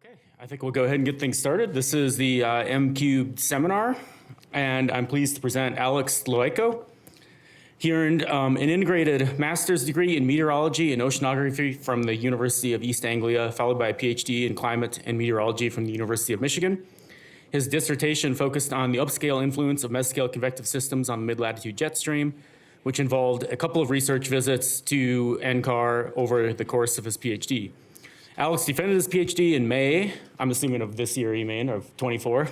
Okay, I think we'll go ahead and get things started. This is the M-Cubed seminar, and I'm pleased to present Alex Lojko. He earned an integrated master's degree in meteorology and oceanography from the University of East Anglia, followed by a PhD in climate and meteorology from the University of Michigan. His dissertation focused on the upscale influence of mesoscale convective systems on the mid-latitude jet stream, which involved a couple of research visits to NCAR over the course of his PhD. Alex defended his PhD in May, I'm assuming of this year, you mean, of 24,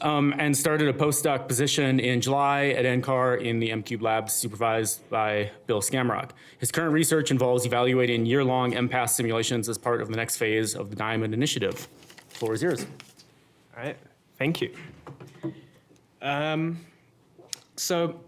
and started a postdoc position in July at NCAR in the M-Cube labs supervised by Bill Skamrock. His current research involves evaluating year-long MPAS simulations as part of the next phase of the DYAMOND initiative. The floor is yours. All right, thank you. So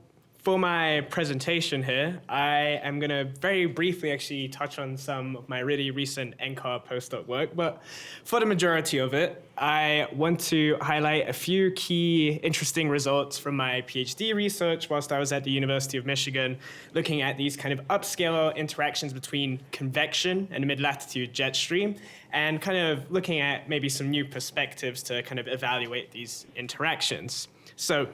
for my presentation here, I am going to very briefly actually touch on some of my really recent NCAR postdoc work, but for the majority of it, I want to highlight a few key interesting results from my PhD research whilst I was at the University of Michigan, looking at these kind of upscale interactions between convection and the mid-latitude jet stream, and kind of looking at maybe some new perspectives to kind of evaluate these interactions. So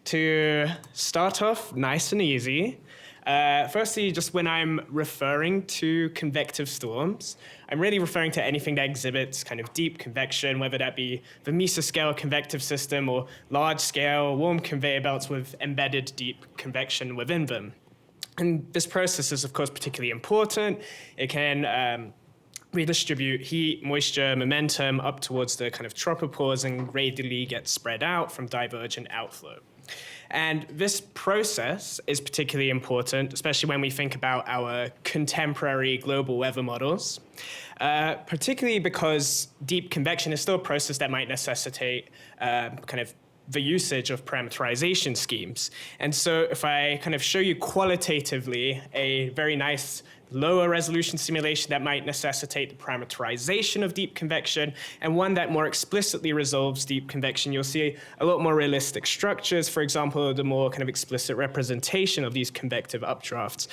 to start off nice and easy, firstly, just when I'm referring to convective storms, I'm really referring to anything that exhibits kind of deep convection, whether that be the Mesoscale convective system or large-scale warm conveyor belts with embedded deep convection within them. And this process is, of course, particularly important. It can redistribute heat, moisture, momentum up towards the kind of tropopause and radially get spread out from divergent outflow. And this process is particularly important, especially when we think about our contemporary global weather models, particularly because deep convection is still a process that might necessitate kind of the usage of parameterization schemes. And so if I kind of show you qualitatively a very nice lower resolution simulation that might necessitate the parameterization of deep convection, and one that more explicitly resolves deep convection, you'll see a lot more realistic structures, for example, the more kind of explicit representation of these convective updrafts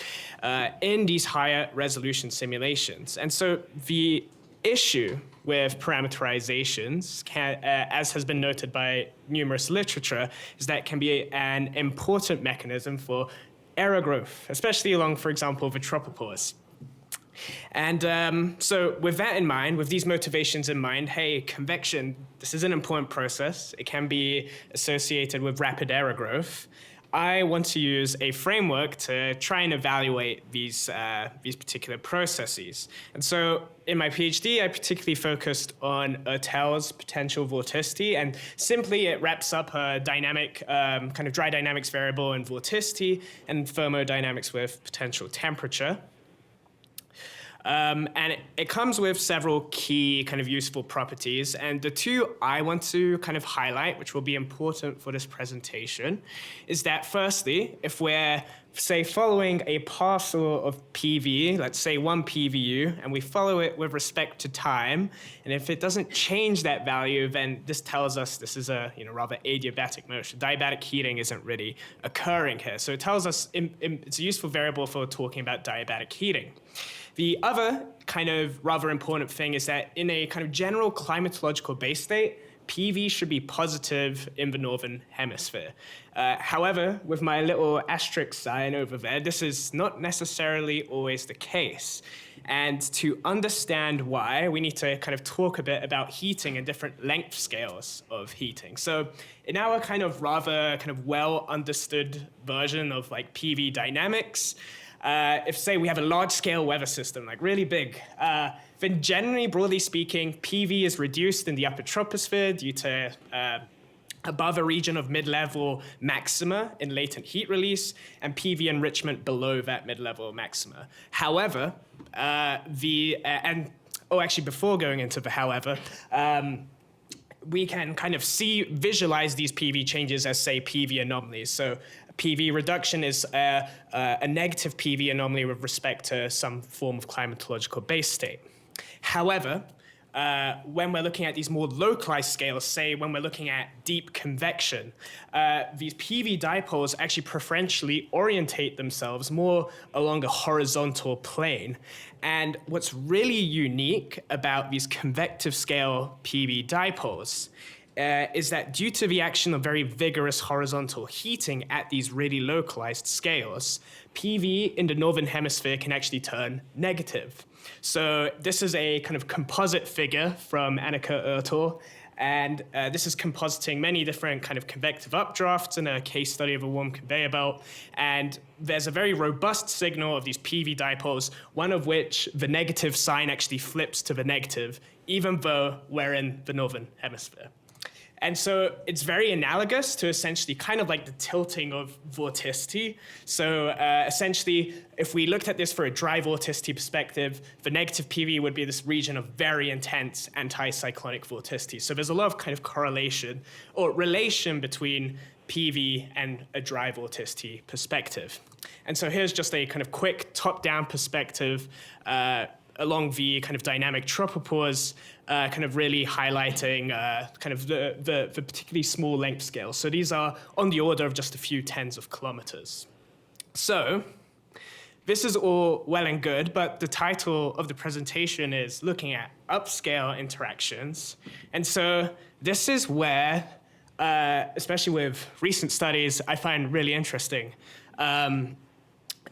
in these higher resolution simulations. And so the issue with parameterizations, as has been noted by numerous literature, is that it can be an important mechanism for error growth, especially along, for example, the tropopause. And so with that in mind, with these motivations in mind, hey, convection, this is an important process. It can be associated with rapid error growth. I want to use a framework to try and evaluate these particular processes. And so in my PhD, I particularly focused on Ertel's potential vorticity, and simply it wraps up a dynamic, kind of dry dynamics variable in vorticity and thermodynamics with potential temperature. And it comes with several key kind of useful properties. And the two I want to kind of highlight, which will be important for this presentation, is that firstly, if we're, say, following a parcel of PV, let's say 1 PVU, and we follow it with respect to time, and if it doesn't change that value, then this tells us this is a rather adiabatic motion. Diabatic heating isn't really occurring here. So it tells us it's a useful variable for talking about diabatic heating. The other kind of rather important thing is that in a kind of general climatological base state, PV should be positive in the Northern Hemisphere. However, with my little asterisk sign over there, this is not necessarily always the case. And to understand why, we need to kind of talk a bit about heating and different length scales of heating. So in our kind of rather kind of well understood version of like PV dynamics, if, say, we have a large-scale weather system, like really big, then generally, broadly speaking, PV is reduced in the upper troposphere due to above a region of mid-level maxima in latent heat release, and PV enrichment below that mid-level maxima. However, before going into the however, we can kind of visualize these PV changes as, say, PV anomalies. So PV reduction is a negative PV anomaly with respect to some form of climatological base state. However, when we're looking at these more localized scales, say when we're looking at deep convection, these PV dipoles actually preferentially orientate themselves more along a horizontal plane. And what's really unique about these convective scale PV dipoles is that due to the action of very vigorous horizontal heating at these really localized scales, PV in the Northern Hemisphere can actually turn negative. So this is a kind of composite figure from Annika Ertel, and this is compositing many different kind of convective updrafts in a case study of a warm conveyor belt. And there's a very robust signal of these PV dipoles, one of which the negative sign actually flips to the negative, even though we're in the Northern Hemisphere. And so it's very analogous to essentially kind of like the tilting of vorticity. So essentially, if we looked at this for a dry vorticity perspective, the negative PV would be this region of very intense anticyclonic vorticity. So there's a lot of kind of correlation or relation between PV and a dry vorticity perspective. And so here's just a kind of quick top-down perspective along the kind of dynamic tropopause, kind of really highlighting kind of the particularly small length scales. So these are on the order of just a few tens of kilometers. So this is all well and good, but the title of the presentation is looking at upscale interactions. And so this is where, especially with recent studies, I find really interesting,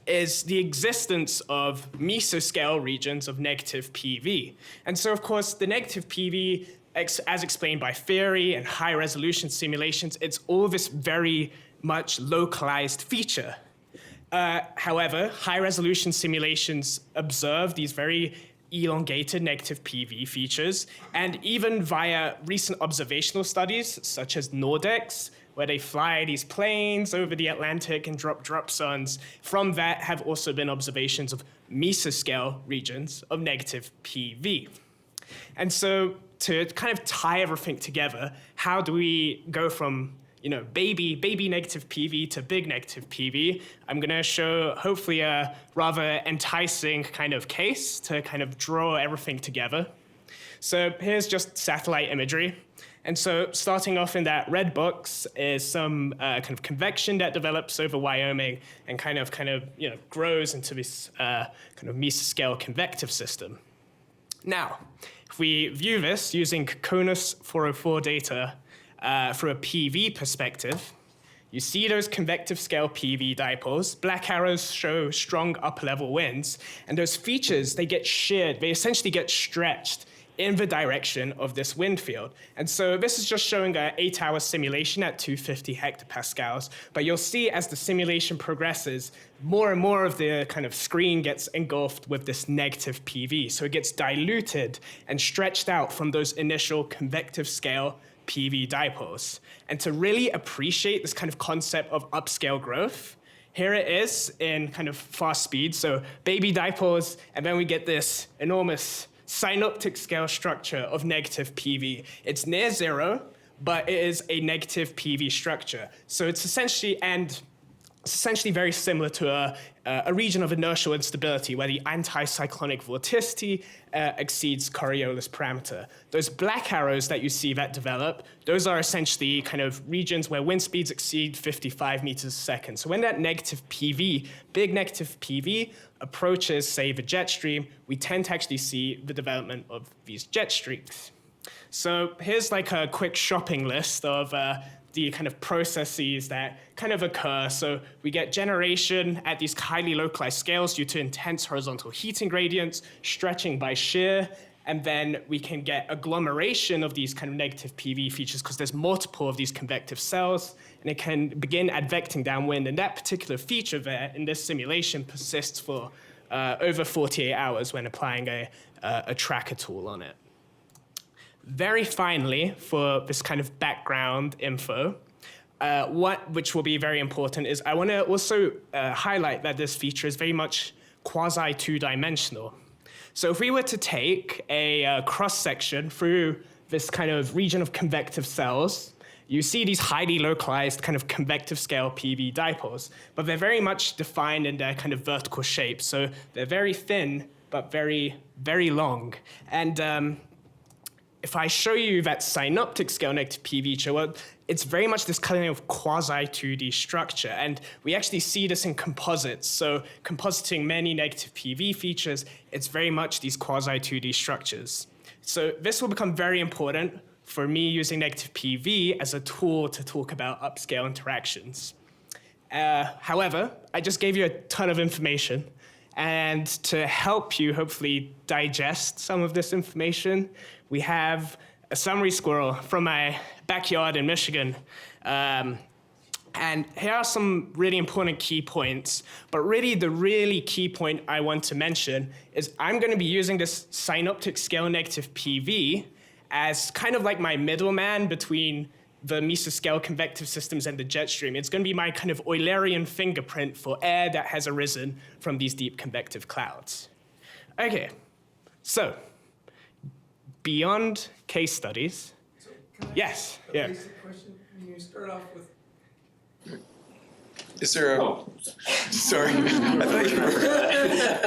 is the existence of mesoscale regions of negative PV. And so, of course, the negative PV, as explained by theory and high-resolution simulations, it's all this very much localized feature. However, high-resolution simulations observe these very elongated negative PV features, and even via recent observational studies, such as Nordex, where they fly these planes over the Atlantic and drop zones. From that have also been observations of mesoscale regions of negative PV. And so to kind of tie everything together, how do we go from baby negative PV to big negative PV? I'm going to show hopefully a rather enticing kind of case to kind of draw everything together. So here's just satellite imagery. And so starting off in that red box is some kind of convection that develops over Wyoming and kind of grows into this kind of mesoscale convective system. Now, if we view this using CONUS 404 data from a PV perspective, you see those convective scale PV dipoles. Black arrows show strong upper level winds, and those features, they get sheared, they essentially get stretched in the direction of this wind field. And so this is just showing an 8-hour simulation at 250 hectopascals, but you'll see as the simulation progresses, more and more of the kind of screen gets engulfed with this negative PV. So it gets diluted and stretched out from those initial convective scale PV dipoles. And to really appreciate this kind of concept of upscale growth, here it is in kind of fast speed. So baby dipoles, and then we get this enormous synoptic-scale structure of negative PV. It's near zero, but it is a negative PV structure. So it's essentially very similar to a region of inertial instability where the anticyclonic vorticity exceeds Coriolis parameter. Those black arrows that you see that develop, those are essentially kind of regions where wind speeds exceed 55 meters a second. So when that negative PV, big negative PV, approaches, say, the jet stream, we tend to actually see the development of these jet streaks. So here's like a quick shopping list of the kind of processes that kind of occur. So we get generation at these highly localized scales due to intense horizontal heating gradients, stretching by shear, and then we can get agglomeration of these kind of negative PV features because there's multiple of these convective cells, and it can begin advecting downwind. And that particular feature there in this simulation persists for over 48 hours when applying a tracker tool on it. Very finally, for this kind of background info, which will be very important is I want to also highlight that this feature is very much quasi two-dimensional. So if we were to take a cross-section through this kind of region of convective cells, you see these highly localized kind of convective scale PV dipoles, but they're very much defined in their kind of vertical shape. So they're very thin, but very, very long. And if I show you that synoptic scale negative P feature, well, it's very much this kind of quasi 2D structure. And we actually see this in composites. So compositing many negative PV features, it's very much these quasi 2D structures. So this will become very important for me using negative PV as a tool to talk about upscale interactions. However, I just gave you a ton of information. And to help you hopefully digest some of this information, we have a summary squirrel from my backyard in Michigan. And here are some really important key points. But really, the really key point I want to mention is I'm going to be using this synoptic scale negative PV as kind of like my middleman between the mesoscale convective systems and the jet stream. It's going to be my kind of Eulerian fingerprint for air that has arisen from these deep convective clouds. Okay, so beyond case studies. So can I Yes, ask a yeah. basic question? When you start off with Is there a, sorry, I thought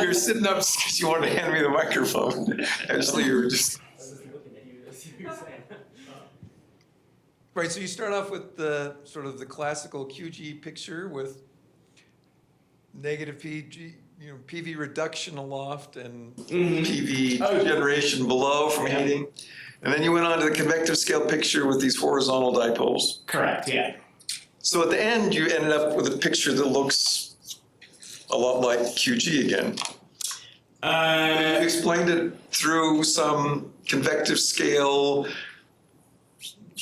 you were sitting up because you wanted to hand me the microphone. Actually, you were just, right, so you start off with the sort of the classical QG picture with negative PG, PV reduction aloft and PV generation below from heating. And then you went on to the convective scale picture with these horizontal dipoles. Correct, yeah. So at the end, you ended up with a picture that looks a lot like QG again. You explained it through some convective scale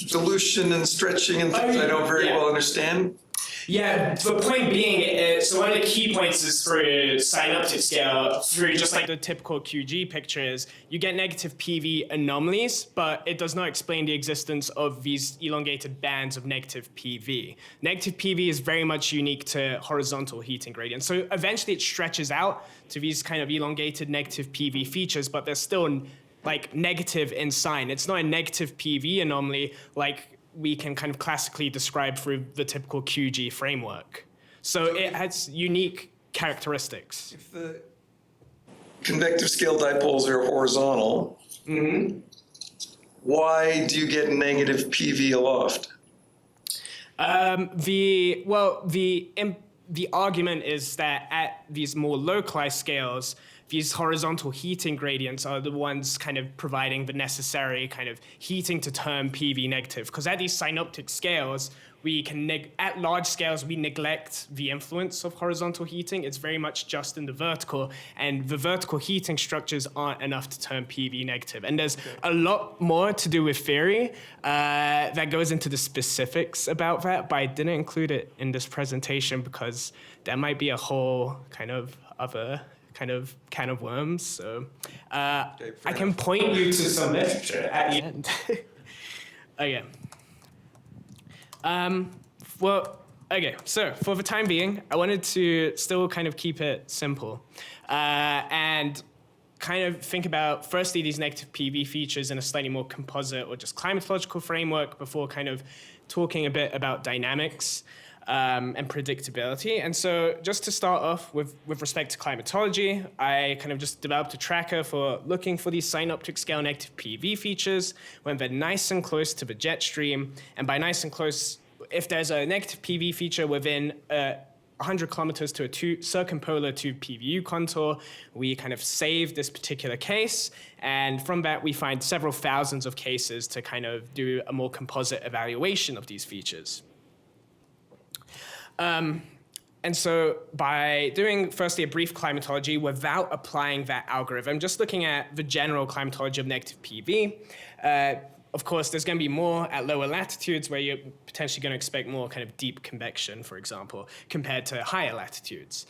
dilution and stretching and things I don't very well understand. Yeah, the point being, so one of the key points is for synoptic scale, through just like the typical QG pictures, you get negative PV anomalies, but it does not explain the existence of these elongated bands of negative PV. Negative PV is very much unique to horizontal heating gradients. So eventually it stretches out to these kind of elongated negative PV features, but they're still like negative in sign. It's not a negative PV anomaly like we can kind of classically describe through the typical QG framework. So it has unique characteristics. if the Convective scale dipoles are horizontal. Why do you get negative PV aloft? The argument is that at these more localized scales, these horizontal heating gradients are the ones kind of providing the necessary kind of heating to turn PV negative. Because at these synoptic scales, we can, at large scales, we neglect the influence of horizontal heating. It's very much just in the vertical, and the vertical heating structures aren't enough to turn PV negative. And there's a lot more to do with theory that goes into the specifics about that, but I didn't include it in this presentation because that might be a whole kind of other kind of can of worms. So I can point you to some literature at the end. Okay. Okay, so for the time being, I wanted to still kind of keep it simple and kind of think about, firstly, these negative PV features in a slightly more composite or just climatological framework before kind of talking a bit about dynamics and predictability. And so just to start off with respect to climatology, I kind of just developed a tracker for looking for these synoptic scale negative PV features when they're nice and close to the jet stream. And by nice and close, if there's a negative PV feature within 100 kilometers to a circumpolar tube PVU contour, we kind of save this particular case. And from that, we find several thousands of cases to kind of do a more composite evaluation of these features. And so by doing, firstly, a brief climatology without applying that algorithm, just looking at the general climatology of negative PV, of course, there's going to be more at lower latitudes where you're potentially going to expect more kind of deep convection, for example, compared to higher latitudes.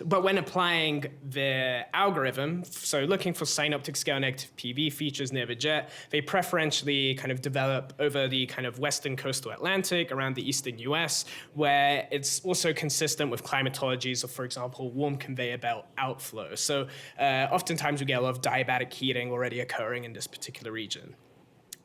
But when applying the algorithm, so looking for synoptic scale negative PV features near the jet, they preferentially kind of develop over the kind of western coastal Atlantic, around the eastern US, where it's also consistent with climatologies of, for example, warm conveyor belt outflow. So oftentimes we get a lot of diabatic heating already occurring in this particular region.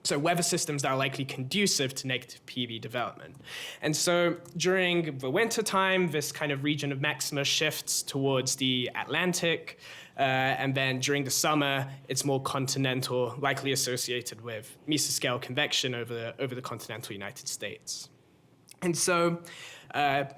So weather systems that are likely conducive to negative PV development. And so during the winter time, this kind of region of maxima shifts towards the Atlantic. And then during the summer, it's more continental, likely associated with Mesoscale convection over the continental United States. And so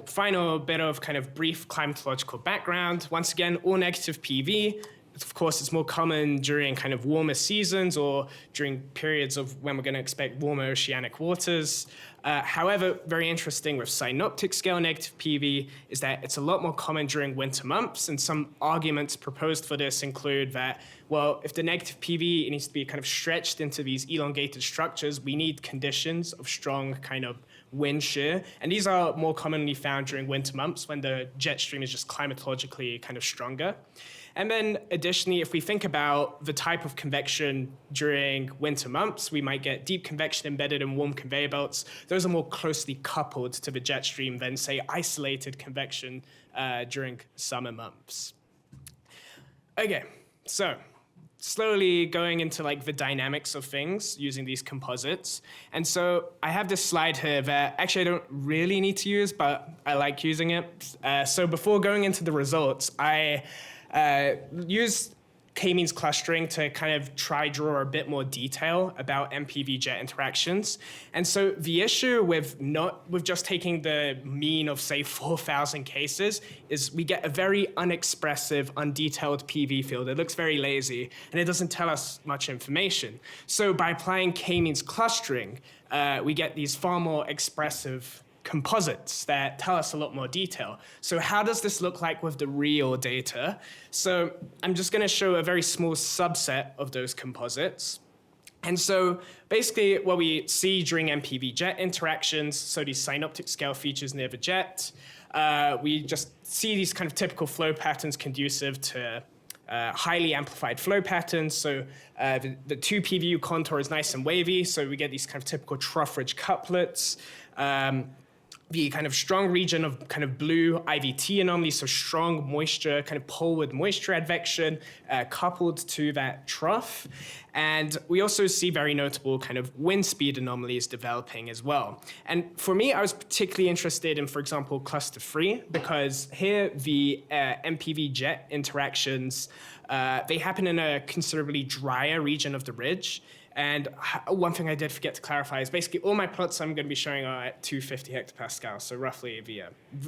final bit of kind of brief climatological background. Once again, all negative PV. Of course, it's more common during kind of warmer seasons or during periods of when we're going to expect warmer oceanic waters. However, very interesting with synoptic-scale negative PV is that it's a lot more common during winter months, and some arguments proposed for this include that, well, if the negative PV needs to be kind of stretched into these elongated structures, we need conditions of strong kind of wind shear, and these are more commonly found during winter months when the jet stream is just climatologically kind of stronger. And then additionally, if we think about the type of convection during winter months, we might get deep convection embedded in warm conveyor belts. Those are more closely coupled to the jet stream than, say, isolated convection during summer months. Okay, so slowly going into like the dynamics of things using these composites. And so I have this slide here that actually I don't really need to use, but I like using it. So before going into the results, I use k-means clustering to kind of try draw a bit more detail about MPV jet interactions. And so the issue with just taking the mean of, say, 4,000 cases is we get a very unexpressive, undetailed PV field. It looks very lazy, and it doesn't tell us much information. So by applying k-means clustering, we get these far more expressive composites that tell us a lot more detail. So how does this look like with the real data? So I'm just going to show a very small subset of those composites. And so basically what we see during MPV jet interactions, so these synoptic scale features near the jet, we just see these kind of typical flow patterns conducive to highly amplified flow patterns. So the 2PVU contour is nice and wavy, so we get these kind of typical trough ridge couplets. The kind of strong region of kind of blue IVT anomalies, so strong moisture, kind of poleward moisture advection coupled to that trough. And we also see very notable kind of wind speed anomalies developing as well. And for me, I was particularly interested in, for example, cluster 3, because here the MPV jet interactions, they happen in a considerably drier region of the ridge. And one thing I did forget to clarify is basically all my plots I'm going to be showing are at 250 hectopascal. So roughly,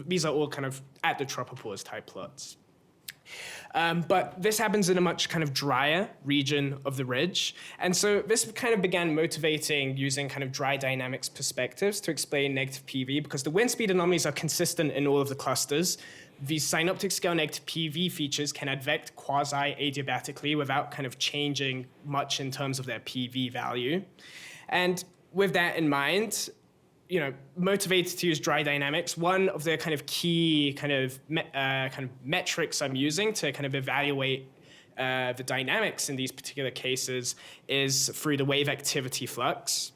these are all kind of at the tropopause type plots. But this happens in a much kind of drier region of the ridge. And so this kind of began motivating using kind of dry dynamics perspectives to explain negative PV, because the wind speed anomalies are consistent in all of the clusters. These synoptic scale negative PV features can advect quasi-adiabatically without kind of changing much in terms of their PV value. And with that in mind, motivated to use dry dynamics, one of the kind of key kind of metrics I'm using to kind of evaluate the dynamics in these particular cases is through the wave activity flux.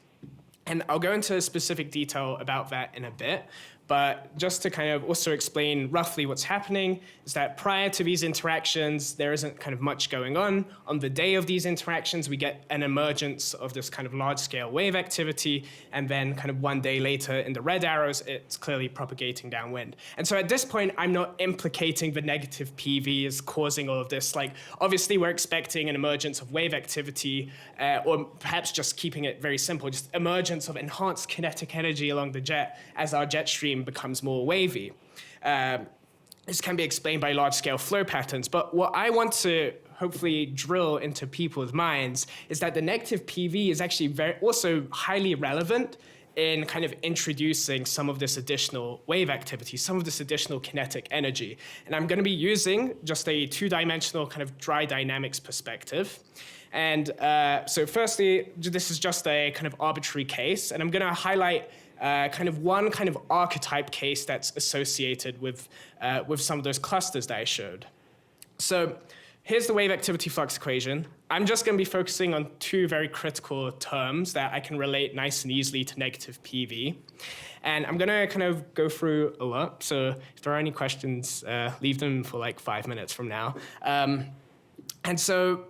And I'll go into specific detail about that in a bit. But just to kind of also explain roughly what's happening is that prior to these interactions, there isn't kind of much going on. On the day of these interactions, we get an emergence of this kind of large-scale wave activity, and then kind of one day later in the red arrows, it's clearly propagating downwind. And so at this point, I'm not implicating the negative PV as causing all of this. Like, obviously, we're expecting an emergence of wave activity, or perhaps just keeping it very simple, just emergence of enhanced kinetic energy along the jet as our jet stream becomes more wavy. This can be explained by large-scale flow patterns, but what I want to hopefully drill into people's minds is that the negative PV is actually also highly relevant in kind of introducing some of this additional wave activity, some of this additional kinetic energy. And I'm going to be using just a two-dimensional kind of dry dynamics perspective. And so firstly, this is just a kind of arbitrary case, and I'm going to highlight kind of one kind of archetype case that's associated with some of those clusters that I showed. So here's the wave activity flux equation. I'm just going to be focusing on two very critical terms that I can relate nice and easily to negative PV. And I'm going to kind of go through a lot. So if there are any questions, leave them for like 5 minutes from now. And so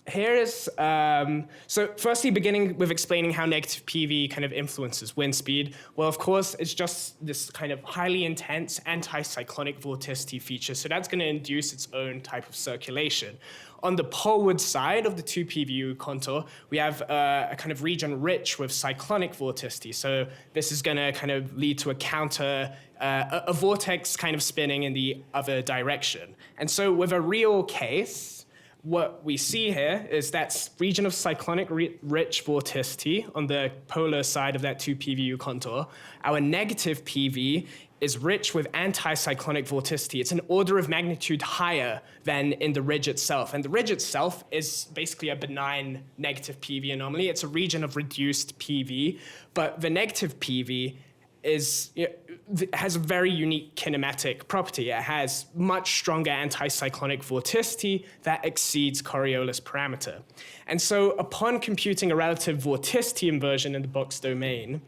here is, so firstly, beginning with explaining how negative PV kind of influences wind speed. Well, of course, it's just this kind of highly intense anticyclonic vorticity feature. So that's going to induce its own type of circulation. On the poleward side of the 2 PVU contour, we have a kind of region rich with cyclonic vorticity. So this is going to kind of lead to a vortex kind of spinning in the other direction. And so with a real case, what we see here is that region of cyclonic rich vorticity on the polar side of that 2 PVU contour. Our negative PV is rich with anticyclonic vorticity. It's an order of magnitude higher than in the ridge itself. And the ridge itself is basically a benign negative PV anomaly. It's a region of reduced PV, but the negative PV has a very unique kinematic property. It has much stronger anticyclonic vorticity that exceeds Coriolis parameter. And so upon computing a relative vorticity inversion in the box domain,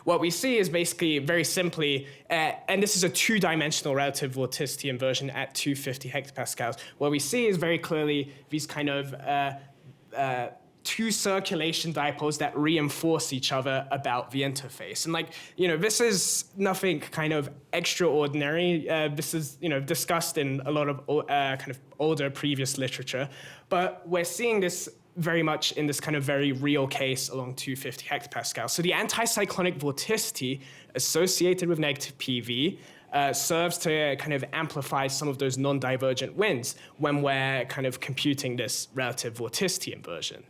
what we see is basically very simply, and this is a 2-dimensional relative vorticity inversion at 250 hectopascals. What we see is very clearly these kind of 2 circulation dipoles that reinforce each other about the interface. And this is nothing kind of extraordinary. This is, discussed in a lot of kind of older previous literature, but we're seeing this very much in this kind of very real case along 250 hectopascals. So the anticyclonic vorticity associated with negative PV serves to kind of amplify some of those non-divergent winds when we're kind of computing this relative vorticity inversion.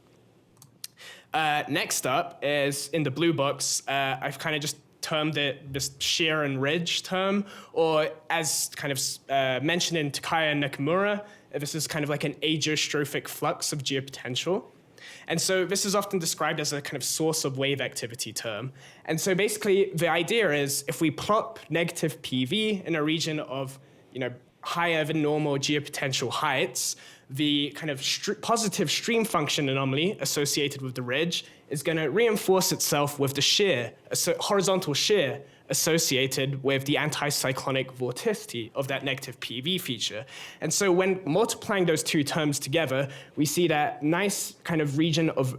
Next up is, in the blue box, I've kind of just termed it this shear and ridge term, or as kind of mentioned in Takaya and Nakamura, this is kind of like an ageostrophic flux of geopotential. And so this is often described as a kind of source of wave activity term. And so basically the idea is if we plop negative PV in a region of, higher than normal geopotential heights, the kind of positive stream function anomaly associated with the ridge is going to reinforce itself with the shear, horizontal shear associated with the anticyclonic vorticity of that negative PV feature. And so when multiplying those 2 terms together, we see that nice kind of region of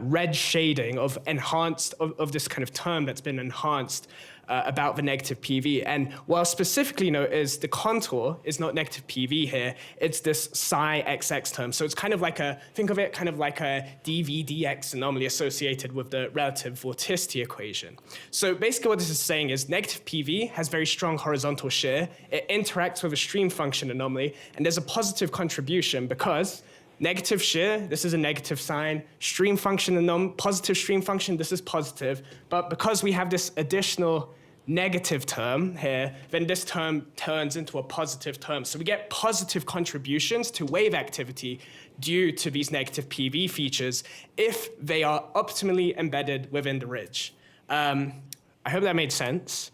red shading of enhanced, of this kind of term that's been enhanced about the negative PV. And while specifically note is the contour is not negative PV here, it's this psi XX term. So it's kind of like think of it kind of like a dV/dx anomaly associated with the relative vorticity equation. So basically what this is saying is negative PV has very strong horizontal shear. It interacts with a stream function anomaly, and there's a positive contribution because negative shear, this is a negative sign. Stream function, positive stream function, this is positive. But because we have this additional negative term here, then this term turns into a positive term. So we get positive contributions to wave activity due to these negative PV features if they are optimally embedded within the ridge. I hope that made sense.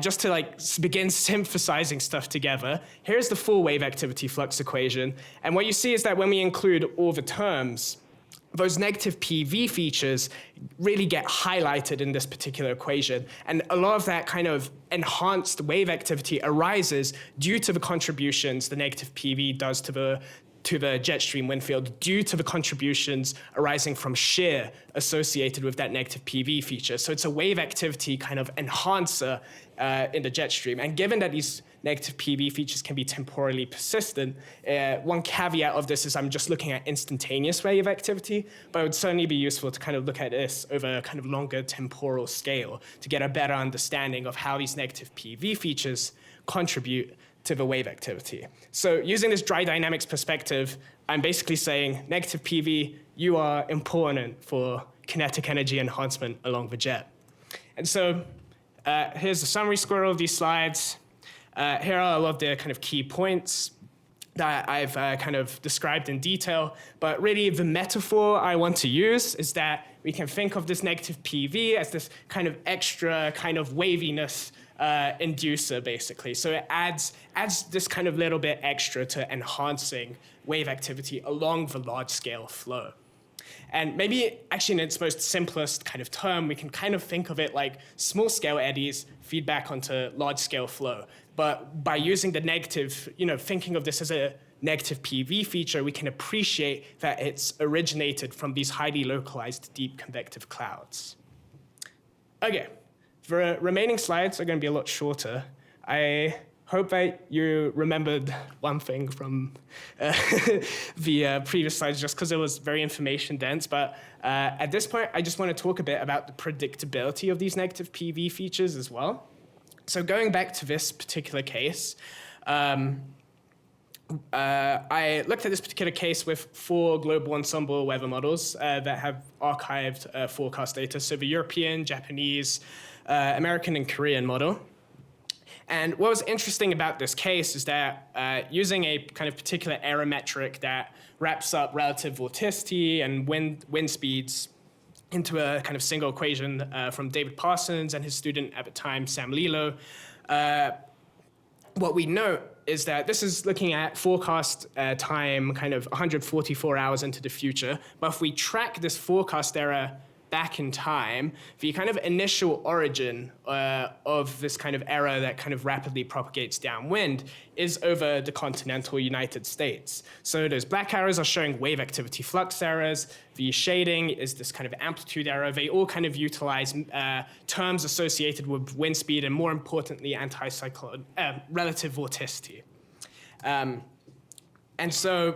Just to begin synthesizing stuff together, here's the full wave activity flux equation. And what you see is that when we include all the terms, those negative PV features really get highlighted in this particular equation. And a lot of that kind of enhanced wave activity arises due to the contributions the negative PV does to the jet stream wind field due to the contributions arising from shear associated with that negative PV feature. So it's a wave activity kind of enhancer in the jet stream. And given that these negative PV features can be temporally persistent, one caveat of this is I'm just looking at instantaneous wave activity, but it would certainly be useful to kind of look at this over a kind of longer temporal scale to get a better understanding of how these negative PV features contribute to the wave activity. So using this dry dynamics perspective, I'm basically saying negative PV, you are important for kinetic energy enhancement along the jet. And so here's a summary squirrel of these slides. Here are a lot of the kind of key points that I've kind of described in detail, but really the metaphor I want to use is that we can think of this negative PV as this kind of extra kind of waviness inducer, basically. So it adds this kind of little bit extra to enhancing wave activity along the large-scale flow. And maybe actually in its most simplest kind of term, we can kind of think of it like small-scale eddies feedback onto large-scale flow. But by using the negative, thinking of this as a negative PV feature, we can appreciate that it's originated from these highly localized deep convective clouds. Okay, the remaining slides are going to be a lot shorter. I hope that you remembered one thing from the previous slides, just because it was very information dense. But at this point, I just want to talk a bit about the predictability of these negative PV features as well. So going back to this particular case, I looked at this particular case with 4 global ensemble weather models that have archived forecast data. So the European, Japanese, American, and Korean model. And what was interesting about this case is that using a kind of particular error metric that wraps up relative vorticity and wind speeds into a kind of single equation from David Parsons and his student at the time, Sam Lilo, what we note is that this is looking at forecast time kind of 144 hours into the future. But if we track this forecast error back in time, the kind of initial origin of this kind of error that kind of rapidly propagates downwind is over the continental United States. So those black arrows are showing wave activity flux errors. The shading is this kind of amplitude error. They all kind of utilize terms associated with wind speed and, more importantly, anticyclone, relative vorticity. And so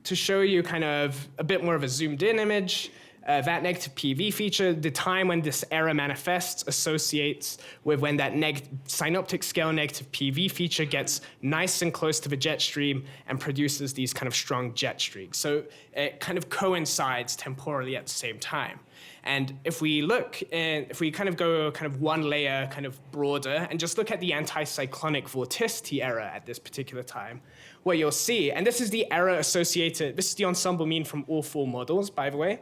to show you kind of a bit more of a zoomed in image, that negative PV feature, the time when this error manifests associates with when that synoptic scale negative PV feature gets nice and close to the jet stream and produces these kind of strong jet streaks. So it kind of coincides temporally at the same time. And if we look, if we kind of go kind of one layer kind of broader and just look at the anticyclonic vorticity error at this particular time, what you'll see, and this is the error associated, this is the ensemble mean from all 4 models, by the way.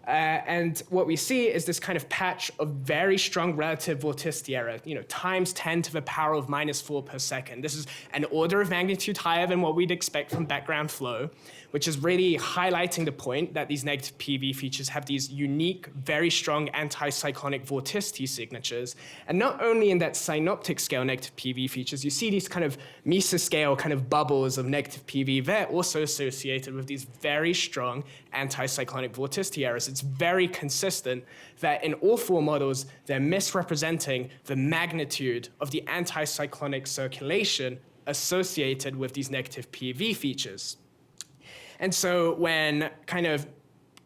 And what we see is this kind of patch of very strong relative vorticity error, times 10 to the power of -4 per second. This is an order of magnitude higher than what we'd expect from background flow, which is really highlighting the point that these negative PV features have these unique, very strong anticyclonic vorticity signatures. And not only in that synoptic scale negative PV features, you see these kind of mesoscale kind of bubbles of negative PV. They're also associated with these very strong anticyclonic vorticity errors. It's very consistent that in all 4 models, they're misrepresenting the magnitude of the anticyclonic circulation associated with these negative PV features. And so when kind of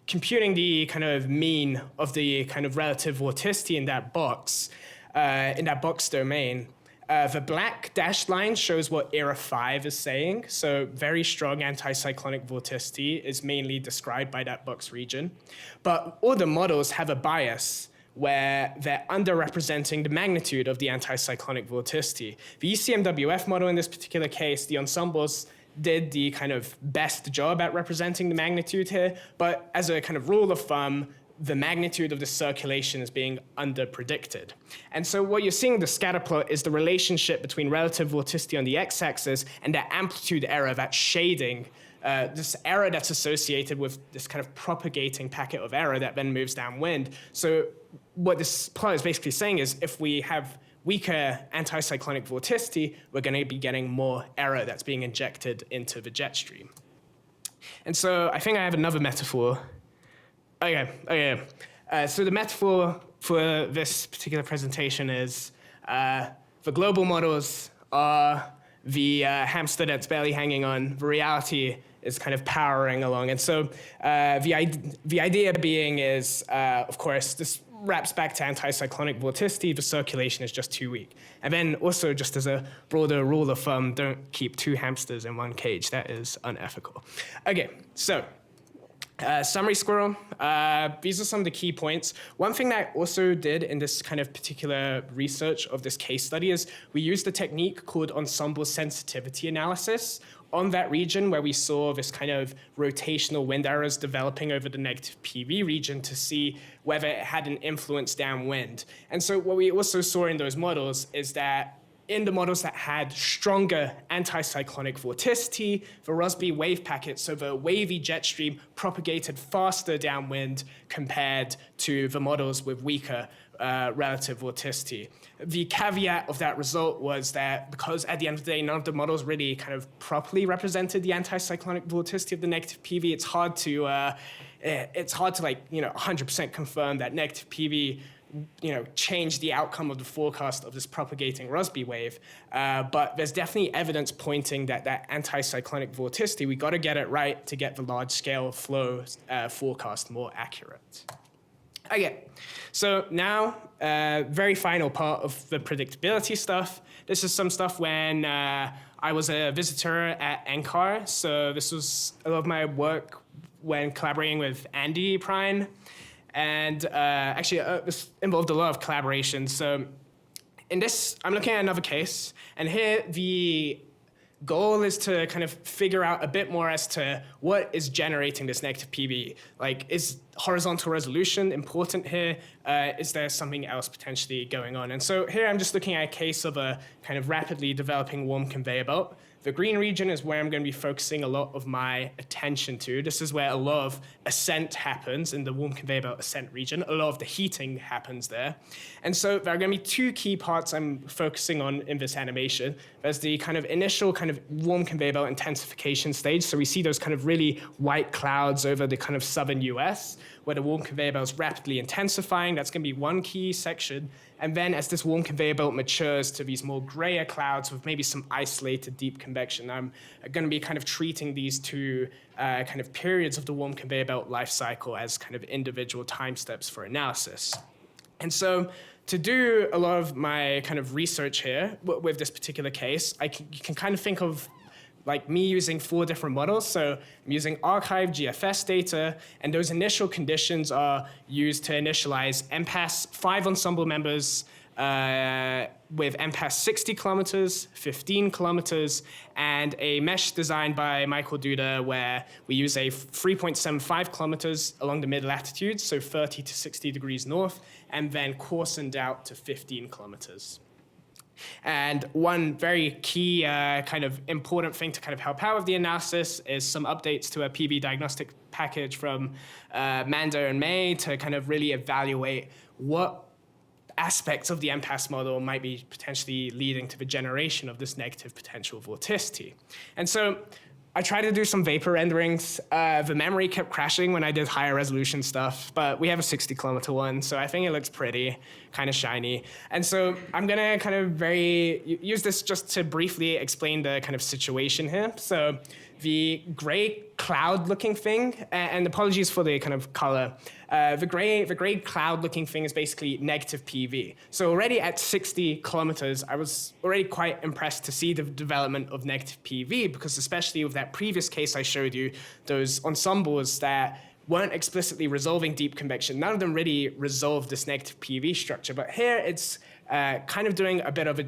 computing the kind of mean of the kind of relative vorticity in that box domain, the black dashed line shows what era 5 is saying. So very strong anticyclonic vorticity is mainly described by that box region. But all the models have a bias where they're underrepresenting the magnitude of the anticyclonic vorticity. The ECMWF model in this particular case, the ensembles did the kind of best job at representing the magnitude here, but as a kind of rule of thumb, the magnitude of the circulation is being under-predicted. And so what you're seeing in the scatter plot is the relationship between relative vorticity on the x-axis and that amplitude error, that shading, this error that's associated with this kind of propagating packet of error that then moves downwind. So what this plot is basically saying is if we have weaker anticyclonic vorticity, we're going to be getting more error that's being injected into the jet stream. And so I think I have another metaphor. Okay. So the metaphor for this particular presentation is the global models are the hamster that's barely hanging on. The reality is kind of powering along. And so the idea being is, of course, this wraps back to anticyclonic vorticity. The circulation is just too weak. And then also, just as a broader rule of thumb, don't keep 2 hamsters in one cage. That is unethical. Okay, so summary squirrel. These are some of the key points. One thing that I also did in this kind of particular research of this case study is we used a technique called ensemble sensitivity analysis on that region where we saw this kind of rotational wind arrows developing over the negative PV region to see whether it had an influence downwind. And so what we also saw in those models is that in the models that had stronger anticyclonic vorticity, the Rossby wave packet, so the wavy jet stream propagated faster downwind compared to the models with weaker relative vorticity. The caveat of that result was that because at the end of the day, none of the models really kind of properly represented the anticyclonic vorticity of the negative PV, it's hard to like, 100% confirm that negative PV change the outcome of the forecast of this propagating Rossby wave. But there's definitely evidence pointing that anticyclonic vorticity, we got to get it right to get the large scale flow forecast more accurate. Okay, so now, very final part of the predictability stuff. This is some stuff when I was a visitor at NCAR. So this was a lot of my work when collaborating with Andy Prine. And actually, this involved a lot of collaboration. So in this, I'm looking at another case. And here, the goal is to kind of figure out a bit more as to what is generating this negative PV. Like, is horizontal resolution important here? Is there something else potentially going on? And so here I'm just looking at a case of a kind of rapidly developing warm conveyor belt. The green region is where I'm going to be focusing a lot of my attention to. This is where a lot of ascent happens in the warm conveyor belt ascent region. A lot of the heating happens there. And so there are going to be two key parts I'm focusing on in this animation. There's the kind of initial kind of warm conveyor belt intensification stage. So we see those kind of really white clouds over the kind of southern US, where the warm conveyor belt is rapidly intensifying. That's going to be one key section. And then as this warm conveyor belt matures to these more grayer clouds with maybe some isolated deep convection, I'm going to be kind of treating these two kind of periods of the warm conveyor belt life cycle as kind of individual time steps for analysis. And so to do a lot of my kind of research here with this particular case, you can kind of think of like me using 4 different models. So I'm using archived GFS data, and those initial conditions are used to initialize MPAS 5 ensemble members with MPAS 60 kilometers, 15 kilometers, and a mesh designed by Michael Duda where we use a 3.75 kilometers along the mid-latitude, so 30 to 60 degrees north, and then coarsened out to 15 kilometers. And one very key kind of important thing to kind of help out with the analysis is some updates to a PV diagnostic package from Mando and May to kind of really evaluate what aspects of the MPAS model might be potentially leading to the generation of this negative potential vorticity. And so I tried to do some vapor renderings. The memory kept crashing when I did higher resolution stuff, but we have a 60-kilometer one, so I think it looks pretty, kind of shiny. And so I'm gonna kind of use this just to briefly explain the kind of situation here. So the gray cloud-looking thing, and apologies for the kind of color, the gray cloud-looking thing is basically negative PV. So already at 60 kilometers, I was already quite impressed to see the development of negative PV, because especially with that previous case I showed you, those ensembles that weren't explicitly resolving deep convection, none of them really resolved this negative PV structure. But here it's kind of doing a bit of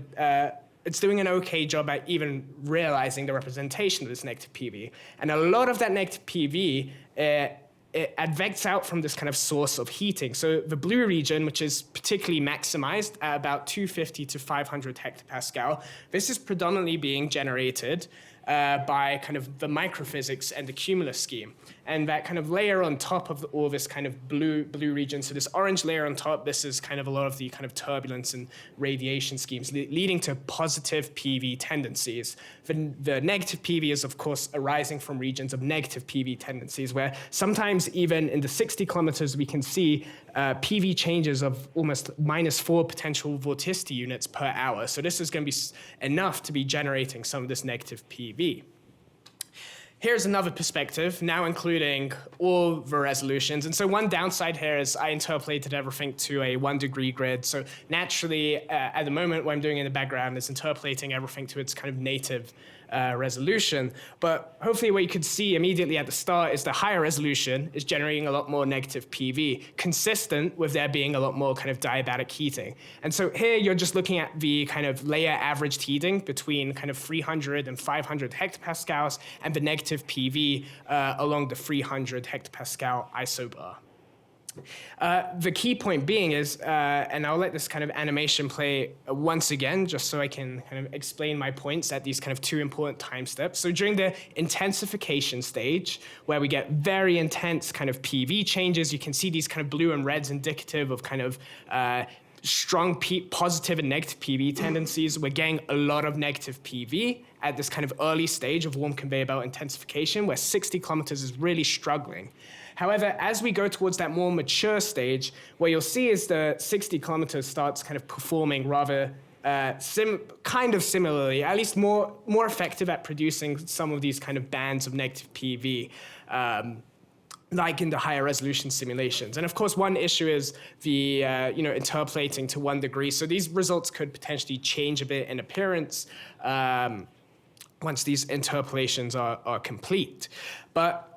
it's doing an okay job at even realizing the representation of this negative PV. And a lot of that negative PV, it advects out from this kind of source of heating. So the blue region, which is particularly maximized at about 250 to 500 hectopascal, this is predominantly being generated by kind of the microphysics and the cumulus scheme. And that kind of layer on top of all this kind of blue region, so this orange layer on top, this is kind of a lot of the kind of turbulence and radiation schemes leading to positive PV tendencies. The negative PV is, of course, arising from regions of negative PV tendencies, where sometimes even in the 60 kilometers, we can see PV changes of almost -4 potential vorticity units per hour. So this is going to be enough to be generating some of this negative PV. Here's another perspective, now including all the resolutions. And so one downside here is I interpolated everything to a 1-degree grid. So naturally, at the moment, what I'm doing in the background is interpolating everything to its kind of native resolution. But hopefully what you could see immediately at the start is the higher resolution is generating a lot more negative PV, consistent with there being a lot more kind of diabatic heating. And so here you're just looking at the kind of layer averaged heating between kind of 300 and 500 hectopascals and the negative PV along the 300 hectopascal isobar. The key point being is, and I'll let this kind of animation play once again, just so I can kind of explain my points at these kind of two important time steps. So during the intensification stage, where we get very intense kind of PV changes, you can see these kind of blue and reds indicative of kind of strong positive and negative PV tendencies. We're getting a lot of negative PV at this kind of early stage of warm conveyor belt intensification, where 60 kilometers is really struggling. However, as we go towards that more mature stage, what you'll see is the 60 kilometers starts kind of performing rather kind of similarly, at least more effective at producing some of these kind of bands of negative PV, like in the higher resolution simulations. And of course, one issue is the interpolating to 1 degree. So these results could potentially change a bit in appearance once these interpolations are complete. But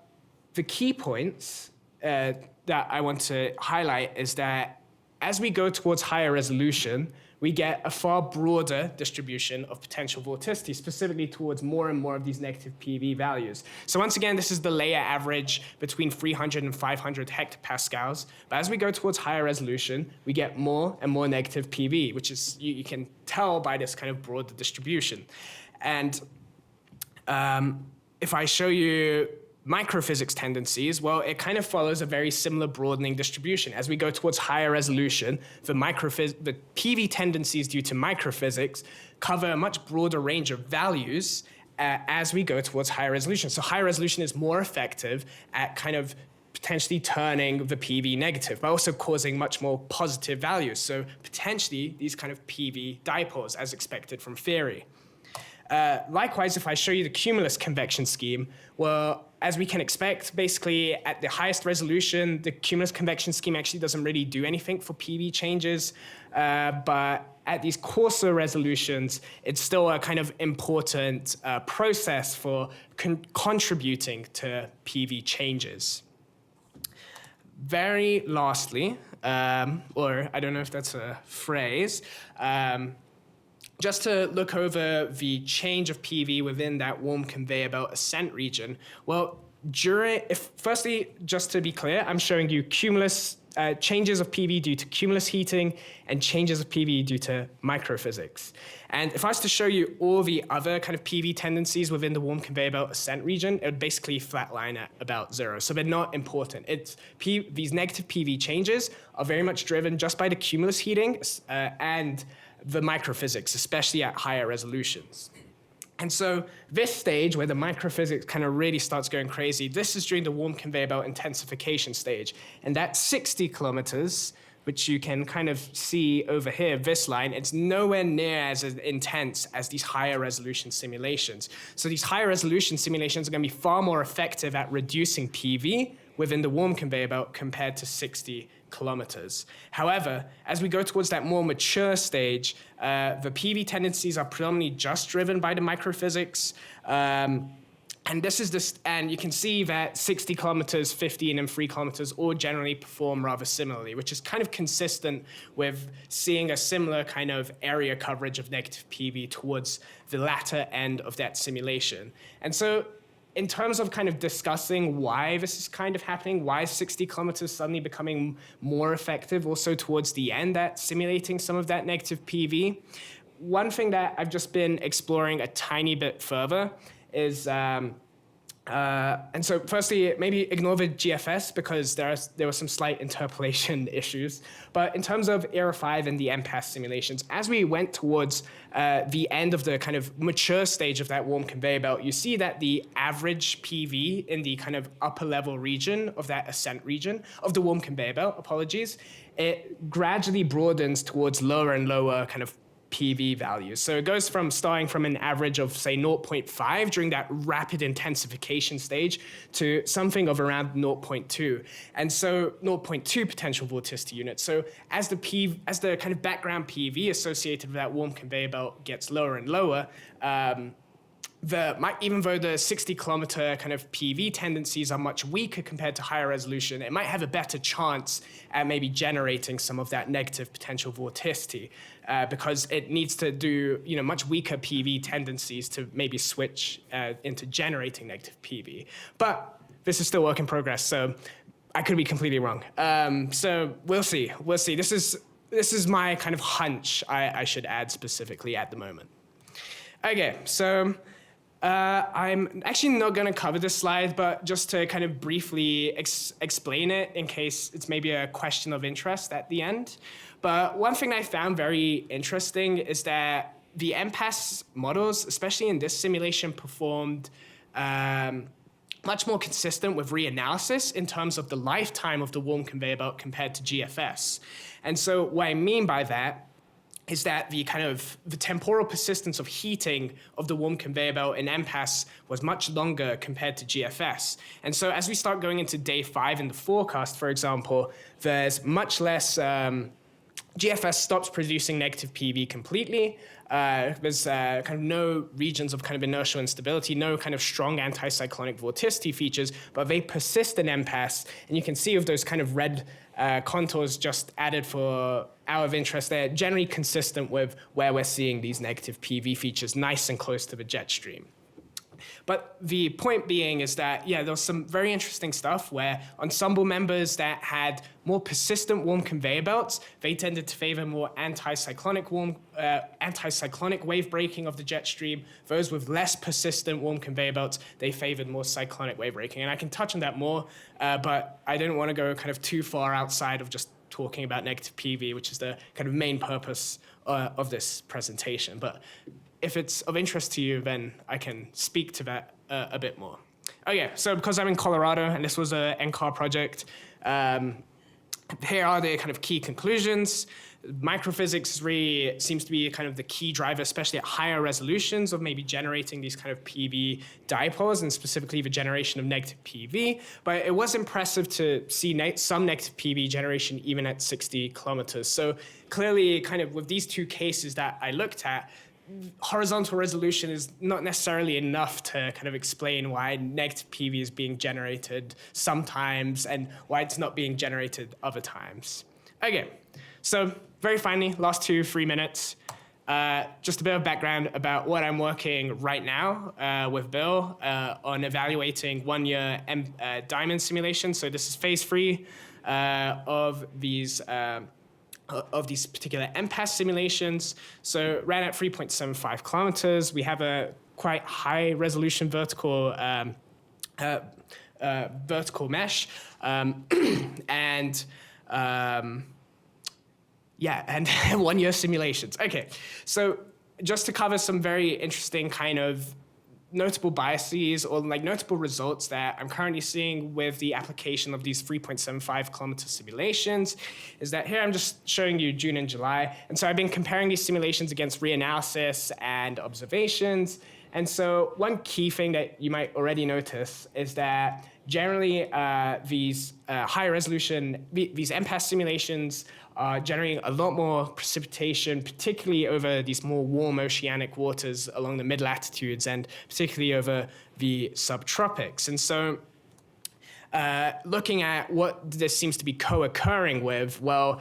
the key points that I want to highlight is that as we go towards higher resolution, we get a far broader distribution of potential vorticity, specifically towards more and more of these negative PV values. So once again, this is the layer average between 300 and 500 hectopascals. But as we go towards higher resolution, we get more and more negative PV, which is, you can tell by this kind of broader distribution. And if I show you microphysics tendencies, well, it kind of follows a very similar broadening distribution. As we go towards higher resolution, the PV tendencies due to microphysics cover a much broader range of values as we go towards higher resolution. So higher resolution is more effective at kind of potentially turning the PV negative, but also causing much more positive values. So potentially these kind of PV dipoles as expected from theory. Likewise, if I show you the cumulus convection scheme, well, as we can expect, basically at the highest resolution, the cumulus convection scheme actually doesn't really do anything for PV changes, but at these coarser resolutions, it's still a kind of important process for contributing to PV changes. Very lastly, or I don't know if that's a phrase, just to look over the change of PV within that warm conveyor belt ascent region. Well, firstly, just to be clear, I'm showing you cumulus changes of PV due to cumulus heating and changes of PV due to microphysics. And if I was to show you all the other kind of PV tendencies within the warm conveyor belt ascent region, it would basically flatline at about 0. So they're not important. These negative PV changes are very much driven just by the cumulus heating and the microphysics, especially at higher resolutions. And so this stage where the microphysics kind of really starts going crazy, this is during the warm conveyor belt intensification stage. And that 60 kilometers, which you can kind of see over here, this line, it's nowhere near as intense as these higher resolution simulations. So these higher resolution simulations are going to be far more effective at reducing PV within the warm conveyor belt compared to 60 kilometers. However, as we go towards that more mature stage, the PV tendencies are predominantly just driven by the microphysics. And you can see that 60 kilometers, 15 and 3 kilometers all generally perform rather similarly, which is kind of consistent with seeing a similar kind of area coverage of negative PV towards the latter end of that simulation. And so in terms of kind of discussing why this is kind of happening, why is 60 kilometers suddenly becoming more effective also towards the end at simulating some of that negative PV, one thing that I've just been exploring a tiny bit further is, and so firstly, maybe ignore the GFS because there were some slight interpolation issues. But in terms of Era 5 and the MPAS simulations, as we went towards the end of the kind of mature stage of that warm conveyor belt, you see that the average PV in the kind of upper level region of that ascent region, of the warm conveyor belt, it gradually broadens towards lower and lower kind of PV values. So it goes from starting from an average of, say, 0.5 during that rapid intensification stage to something of around 0.2. And so 0.2 potential vorticity units. So as the kind of background PV associated with that warm conveyor belt gets lower and lower, even though the 60 kilometer kind of PV tendencies are much weaker compared to higher resolution, it might have a better chance at maybe generating some of that negative potential vorticity because it needs to do much weaker PV tendencies to maybe switch into generating negative PV. But this is still work in progress. So I could be completely wrong. So we'll see. We'll see. This is my kind of hunch, I should add specifically at the moment. Okay, so I'm actually not going to cover this slide, but just to kind of briefly explain it in case it's maybe a question of interest at the end. But one thing I found very interesting is that the MPAS models, especially in this simulation, performed much more consistent with reanalysis in terms of the lifetime of the warm conveyor belt compared to GFS. And so what I mean by that is that the temporal persistence of heating of the warm conveyor belt in MPAS was much longer compared to GFS. And so as we start going into day 5 in the forecast, for example, there's much less, GFS stops producing negative PV completely. There's kind of no regions of kind of inertial instability, no kind of strong anticyclonic vorticity features, but they persist in MPAS. And you can see of those kind of red contours just added for our of interest, they're generally consistent with where we're seeing these negative PV features nice and close to the jet stream. But the point being is that, yeah, there was some very interesting stuff where ensemble members that had more persistent warm conveyor belts, they tended to favor more anticyclonic wave breaking of the jet stream. Those with less persistent warm conveyor belts, they favored more cyclonic wave breaking. And I can touch on that more, but I didn't want to go kind of too far outside of just talking about negative PV, which is the kind of main purpose of this presentation. But if it's of interest to you, then I can speak to that a bit more. Okay, so because I'm in Colorado and this was a NCAR project, here are the kind of key conclusions. Microphysics really seems to be kind of the key driver, especially at higher resolutions of maybe generating these kind of PV dipoles and specifically the generation of negative PV. But it was impressive to see some negative PV generation even at 60 kilometers. So clearly kind of with these two cases that I looked at, horizontal resolution is not necessarily enough to kind of explain why negative PV is being generated sometimes and why it's not being generated other times. Okay, so very finally, last 2-3 minutes, just a bit of background about what I'm working right now with Bill on evaluating 1-year DYAMOND simulations. So this is phase 3 of these particular MPAS simulations. So ran at 3.75 kilometers. We have a quite high resolution vertical mesh. And 1-year simulations. Okay, so just to cover some very interesting kind of notable biases or like notable results that I'm currently seeing with the application of these 3.75 kilometer simulations is that here I'm just showing you June and July. And so I've been comparing these simulations against reanalysis and observations. And so one key thing that you might already notice is that generally these higher resolution, these MPAS simulations are generating a lot more precipitation, particularly over these more warm oceanic waters along the mid-latitudes and particularly over the subtropics. And so looking at what this seems to be co-occurring with, well,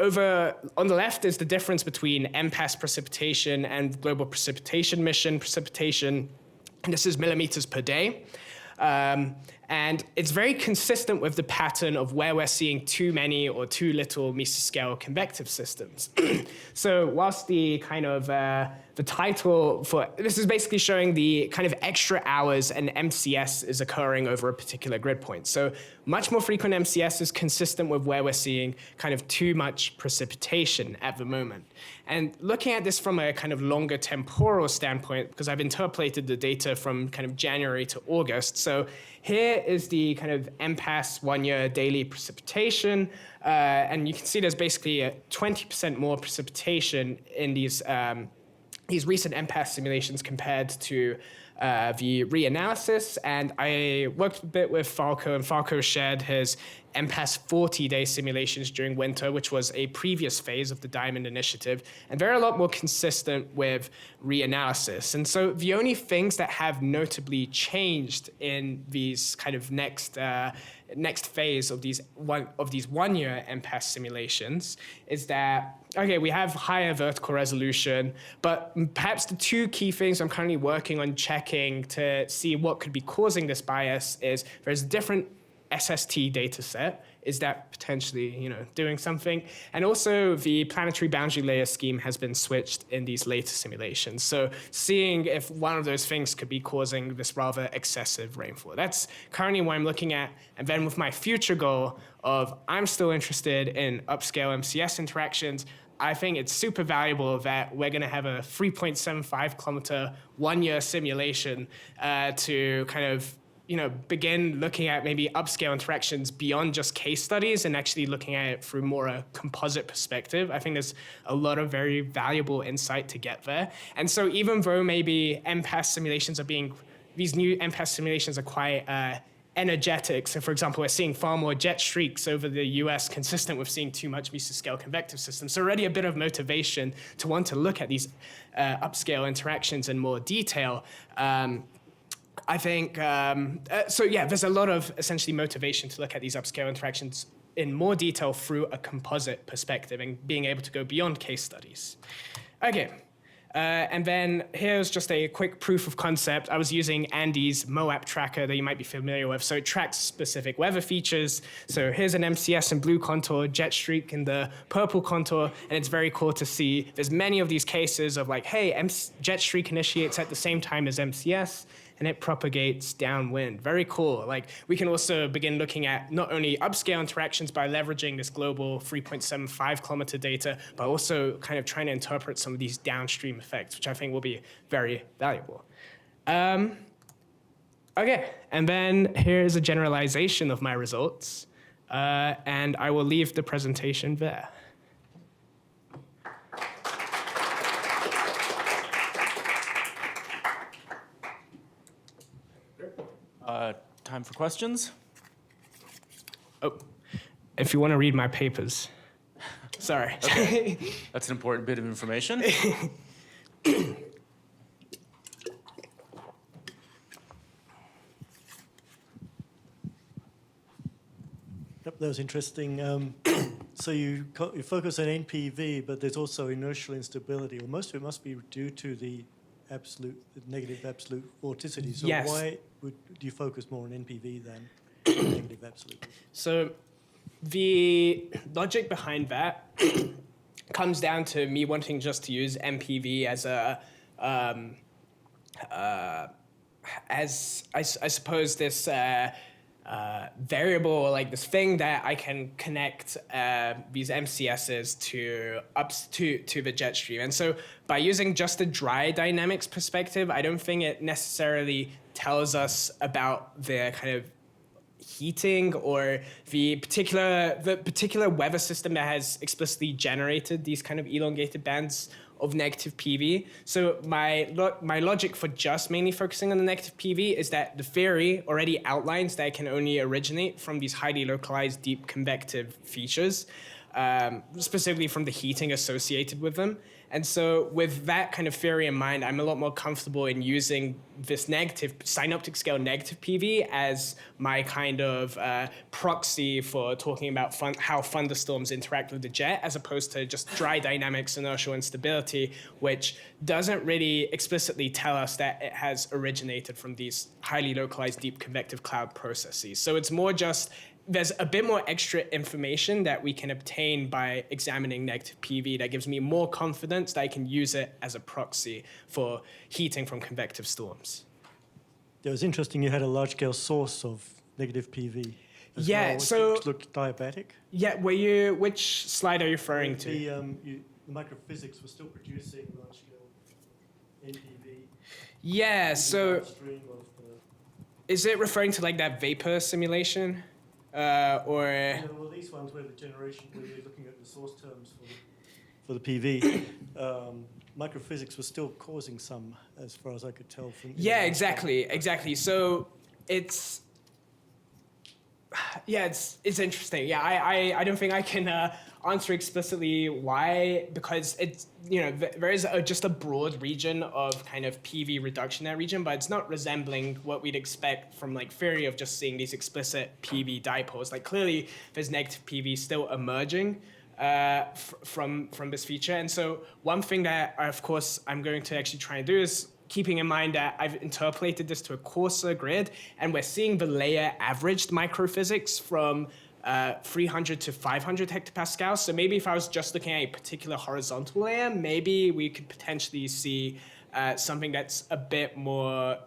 over on the left is the difference between MPAS precipitation and global precipitation mission precipitation. And this is millimeters per day. And it's very consistent with the pattern of where we're seeing too many or too little mesoscale convective systems. So whilst the kind of the title for this is basically showing the kind of extra hours an MCS is occurring over a particular grid point. So much more frequent MCS is consistent with where we're seeing kind of too much precipitation at the moment. And looking at this from a kind of longer temporal standpoint, because I've interpolated the data from kind of January to August. So here is the kind of MPAS 1-year daily precipitation. And you can see there's basically a 20% more precipitation in these recent MPAS simulations compared to the reanalysis. And I worked a bit with Falco, and Falco shared his MPAS 40-day simulations during winter, which was a previous phase of the DYAMOND initiative, and they're a lot more consistent with reanalysis. And so the only things that have notably changed in these kind of next phase of these 1-year MPAS simulations is that, okay, we have higher vertical resolution, but perhaps the two key things I'm currently working on checking to see what could be causing this bias is there's different SST data set. Is that potentially, doing something? And also the planetary boundary layer scheme has been switched in these later simulations. So seeing if one of those things could be causing this rather excessive rainfall. That's currently what I'm looking at. And then with my future goal of I'm still interested in upscale MCS interactions, I think it's super valuable that we're going to have a 3.75 kilometer 1 year simulation to kind of begin looking at maybe upscale interactions beyond just case studies and actually looking at it through more a composite perspective. I think there's a lot of very valuable insight to get there. And so even though maybe MPAS simulations these new MPAS simulations are quite energetic. So for example, we're seeing far more jet streaks over the US consistent with seeing too much mesoscale convective systems. So already a bit of motivation to want to look at these upscale interactions in more detail. I think, there's a lot of essentially motivation to look at these upscale interactions in more detail through a composite perspective and being able to go beyond case studies. Okay, and then here's just a quick proof of concept. I was using Andy's MOAP tracker that you might be familiar with. So it tracks specific weather features. So here's an MCS in blue contour, jet streak in the purple contour, and it's very cool to see there's many of these cases of like, hey, jet streak initiates at the same time as MCS, and it propagates downwind. Very cool. Like we can also begin looking at not only upscale interactions by leveraging this global 3.75 kilometer data, but also kind of trying to interpret some of these downstream effects, which I think will be very valuable. Okay, and then here's a generalization of my results, and I will leave the presentation there. Time for questions. Oh, if you want to read my papers. Sorry. Okay. That's an important bit of information. Yep, that was interesting. So you focus on NPV, but there's also inertial instability. Well, most of it must be due to the negative absolute vorticity. So yes. Why do you focus more on NPV than negative absolute? So the logic behind that comes down to me wanting just to use MPV as a as I suppose this variable, like this thing that I can connect these MCSs to the jet stream. And so by using just a dry dynamics perspective, I don't think it necessarily tells us about the kind of heating or the particular weather system that has explicitly generated these kind of elongated bands of negative PV. So my logic for just mainly focusing on the negative PV is that the theory already outlines that it can only originate from these highly localized deep convective features, specifically from the heating associated with them. And so with that kind of theory in mind, I'm a lot more comfortable in using this synoptic scale negative PV as my kind of proxy for talking about how thunderstorms interact with the jet, as opposed to just dry dynamics, inertial instability, which doesn't really explicitly tell us that it has originated from these highly localized deep convective cloud processes. So it's more just there's a bit more extra information that we can obtain by examining negative PV that gives me more confidence that I can use it as a proxy for heating from convective storms. It was interesting you had a large-scale source of negative PV. Yeah, well, so... It looked diabatic. Yeah, which slide are you referring to? The microphysics was still producing large-scale NPV. Yeah, so... Upstream of is it referring to like that vapor simulation? Or well, these ones where the generation, where you're looking at the source terms for the PV, microphysics was still causing some, as far as I could tell from. Yeah, exactly. So it's interesting. Yeah, I don't think I can answer explicitly why, because it's there is just a broad region of kind of PV reduction in that region, but it's not resembling what we'd expect from like theory of just seeing these explicit PV dipoles. Like clearly there's negative PV still emerging from this feature. And so one thing that of course I'm going to actually try and do is keeping in mind that I've interpolated this to a coarser grid, and we're seeing the layer averaged microphysics from 300 to 500 hectopascals. So maybe if I was just looking at a particular horizontal layer, maybe we could potentially see something that's a bit more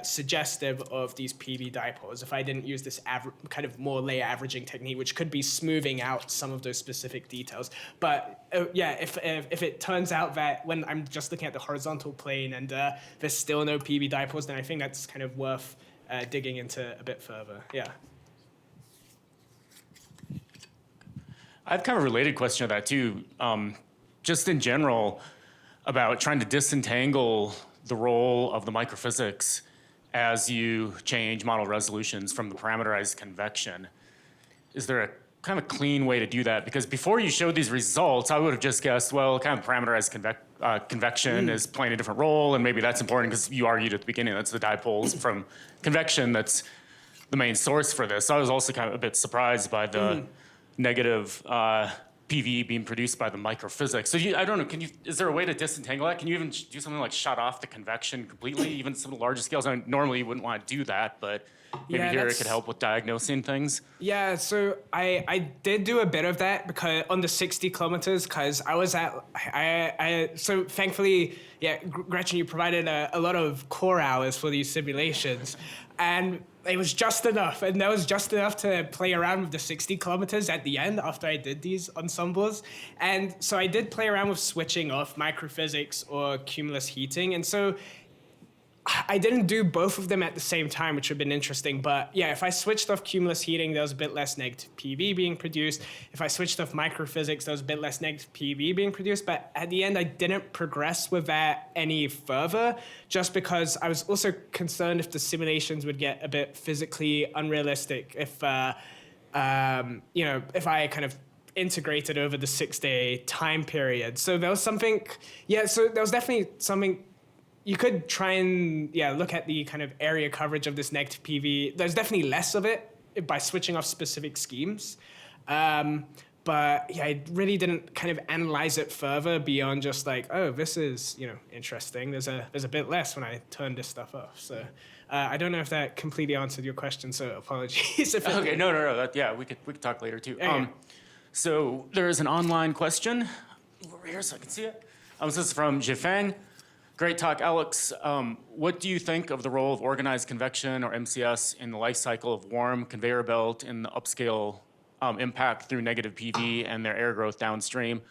suggestive of these PV dipoles if I didn't use this kind of more layer averaging technique, which could be smoothing out some of those specific details. But yeah, if it turns out that when I'm just looking at the horizontal plane and there's still no PV dipoles, then I think that's kind of worth digging into a bit further. Yeah. I have kind of a related question to that too. Just in general, about trying to disentangle the role of the microphysics as you change model resolutions from the parameterized convection. Is there a kind of clean way to do that? Because before you showed these results, I would have just guessed, well, kind of parameterized convection is playing a different role, and maybe that's important because you argued at the beginning that's the dipoles from convection that's the main source for this. So I was also kind of a bit surprised by the negative PV being produced by the microphysics. So I don't know, is there a way to disentangle that? Can you even do something like shut off the convection completely, even some of the larger scales? I mean, normally you wouldn't want to do that, but maybe here it could help with diagnosing things. Yeah, so I did do a bit of that because on the 60 kilometers, because I was at, so thankfully, yeah, Gretchen, you provided a lot of core hours for these simulations. And it was just enough, and that was just enough to play around with the 60 kilometers at the end after I did these ensembles. And so I did play around with switching off microphysics or cumulus heating. And so I didn't do both of them at the same time, which would have been interesting. But yeah, if I switched off cumulus heating, there was a bit less negative PV being produced. If I switched off microphysics, there was a bit less negative PV being produced. But at the end, I didn't progress with that any further, just because I was also concerned if the simulations would get a bit physically unrealistic if, if I kind of integrated over the 6-day time period. So there was something, so there was definitely something. You could try and look at the kind of area coverage of this negative PV. There's definitely less of it by switching off specific schemes. But yeah, I really didn't kind of analyze it further beyond just like, oh, this is, interesting. There's a bit less when I turn this stuff off. So I don't know if that completely answered your question, so apologies. If Okay, no. We could talk later too. Yeah. So there is an online question over here so I can see it. This is from Jifeng. Great talk, Alex. What do you think of the role of organized convection or MCS in the life cycle of warm conveyor belt in the upscale impact through negative PV and their air growth downstream?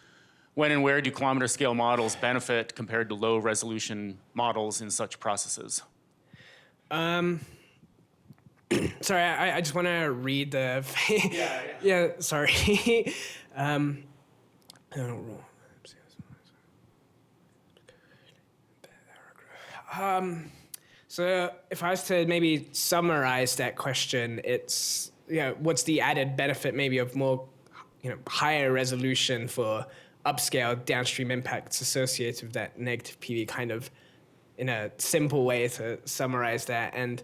When and where do kilometer scale models benefit compared to low resolution models in such processes? Sorry, I just want to read the. Sorry. I don't know. So if I was to maybe summarize that question, it's, what's the added benefit maybe of more, higher resolution for upscale downstream impacts associated with that negative PV, kind of in a simple way to summarize that. And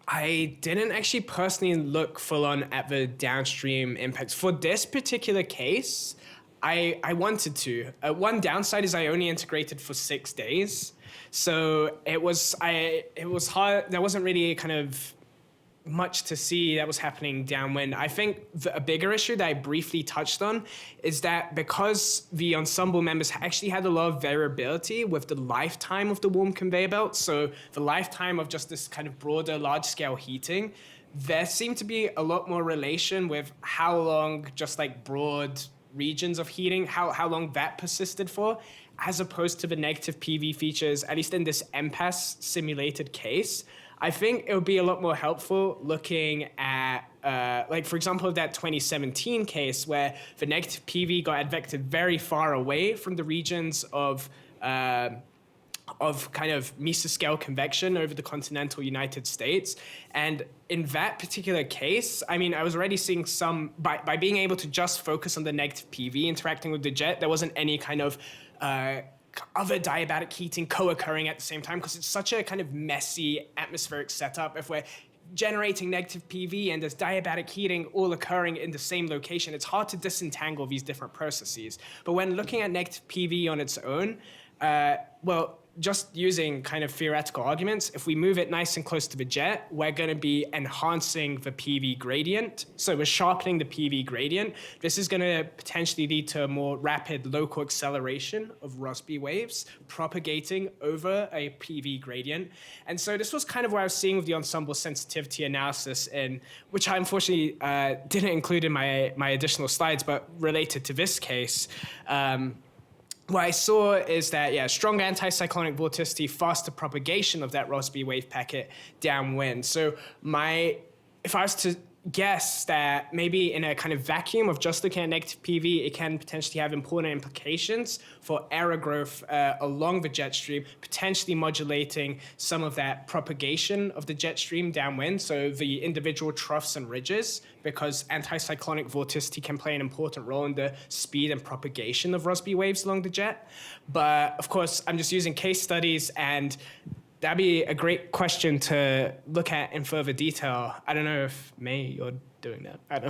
I didn't actually personally look full on at the downstream impacts. For this particular case, I wanted to. One downside is I only integrated for 6 days. So it was hard. There wasn't really kind of much to see that was happening downwind. I think a bigger issue that I briefly touched on is that because the ensemble members actually had a lot of variability with the lifetime of the warm conveyor belt, so the lifetime of just this kind of broader large-scale heating, there seemed to be a lot more relation with how long just like broad regions of heating, how long that persisted for, as opposed to the negative PV features, at least in this MPAS simulated case. I think it would be a lot more helpful looking at, for example, that 2017 case where the negative PV got advected very far away from the regions of kind of mesoscale convection over the continental United States. And in that particular case, I mean, I was already seeing some, by being able to just focus on the negative PV interacting with the jet, there wasn't any kind of other diabatic heating co-occurring at the same time, because it's such a kind of messy atmospheric setup. If we're generating negative PV and there's diabatic heating all occurring in the same location, it's hard to disentangle these different processes. But when looking at negative PV on its own, well, just using kind of theoretical arguments, if we move it nice and close to the jet, we're going to be enhancing the PV gradient. So we're sharpening the PV gradient. This is going to potentially lead to a more rapid local acceleration of Rossby waves propagating over a PV gradient. And so this was kind of what I was seeing with the ensemble sensitivity analysis, which I unfortunately didn't include in my additional slides, but related to this case. What I saw is that, strong anticyclonic vorticity, faster propagation of that Rossby wave packet downwind. So if I was to guess that maybe in a kind of vacuum of just looking at negative PV, it can potentially have important implications for error growth along the jet stream, potentially modulating some of that propagation of the jet stream downwind, so the individual troughs and ridges, because anticyclonic vorticity can play an important role in the speed and propagation of Rossby waves along the jet. But of course, I'm just using case studies, and that'd be a great question to look at in further detail. I don't know if you're doing that. I don't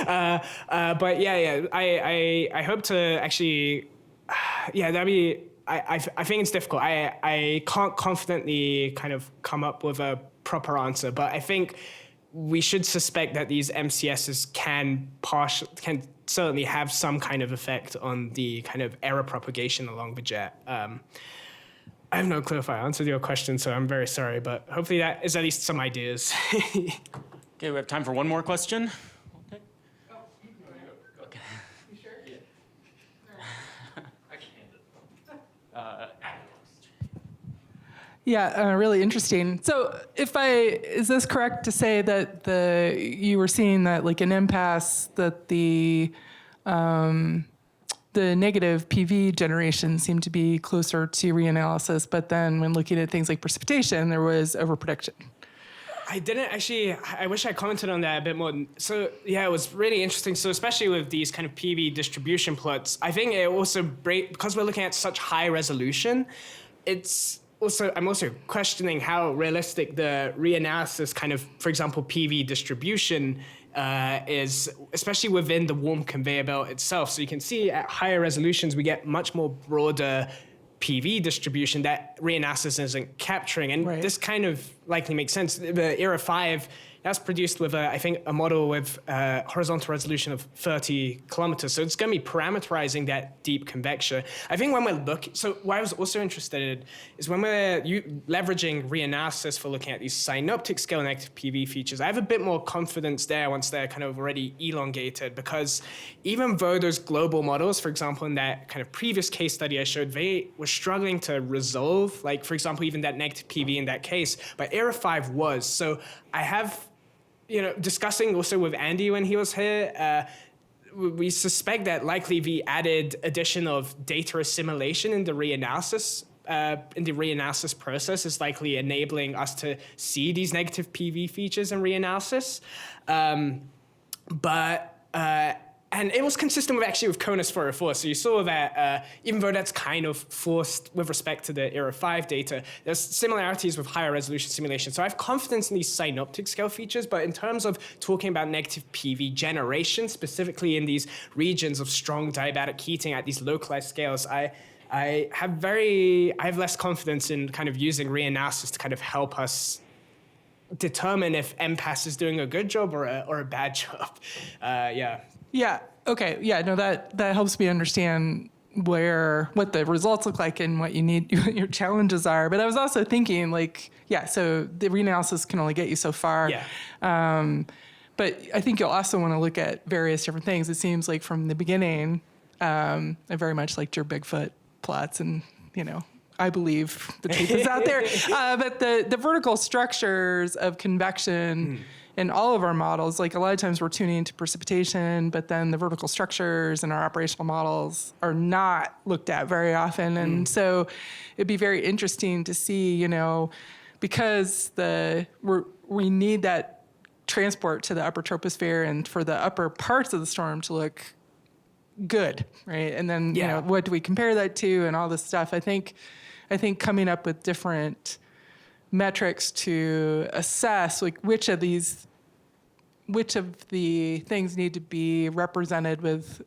know. But I hope to actually, that'd be, I think it's difficult. I can't confidently kind of come up with a proper answer, but I think we should suspect that these MCSs can certainly have some kind of effect on the kind of error propagation along the jet. I have no clue if I answered your question, so I'm very sorry, but hopefully that is at least some ideas. Okay, we have time for one more question. Okay. Okay. You sure? Yeah. I can handle it. Really interesting. So is this correct to say that you were seeing that like in MPAS that the negative PV generation seemed to be closer to reanalysis, but then when looking at things like precipitation, there was overprediction? I didn't actually, I wish I commented on that a bit more. So it was really interesting. So especially with these kind of PV distribution plots, I think it also, because we're looking at such high resolution, I'm also questioning how realistic the reanalysis kind of, for example, PV distribution is, especially within the warm conveyor belt itself. So you can see at higher resolutions, we get much more broader PV distribution that reanalysis isn't capturing. And This kind of likely makes sense. The ERA 5, that's produced with, I think, a model with horizontal resolution of 30 kilometers. So it's going to be parameterizing that deep convection. I think when we're so what I was also interested in is when we're leveraging reanalysis for looking at these synoptic-scale negative PV features, I have a bit more confidence there once they're kind of already elongated, because even though those global models, for example, in that kind of previous case study I showed, they were struggling to resolve, like, for example, even that negative PV in that case, but ERA 5 was. So I have, discussing also with Andy when he was here, we suspect that likely the added addition of data assimilation in the reanalysis process is likely enabling us to see these negative PV features in reanalysis. And it was consistent with CONUS 404. So you saw that even though that's kind of forced with respect to the ERA 5 data, there's similarities with higher resolution simulation. So I have confidence in these synoptic scale features, but in terms of talking about negative PV generation, specifically in these regions of strong diabatic heating at these localized scales, I have less confidence in kind of using reanalysis to kind of help us determine if MPAS is doing a good job or a bad job. Yeah. Okay. Yeah. No, that helps me understand what the results look like and what your challenges are. But I was also thinking, so the reanalysis can only get you so far. Yeah. But I think you'll also want to look at various different things. It seems like from the beginning, I very much liked your Bigfoot plots, and I believe the truth is out there. But the vertical structures of convection in all of our models, like a lot of times we're tuning into precipitation, but then the vertical structures in our operational models are not looked at very often. And so it'd be very interesting to see, because we need that transport to the upper troposphere and for the upper parts of the storm to look good, right? And then, what do we compare that to and all this stuff? I think coming up with different metrics to assess which of the things need to be represented with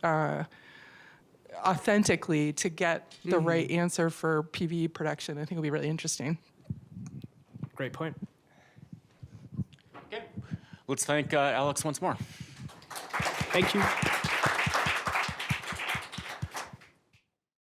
authentically to get the right answer for PV production. I think it'll be really interesting. Great point. Okay. Let's thank Alex once more. Thank you.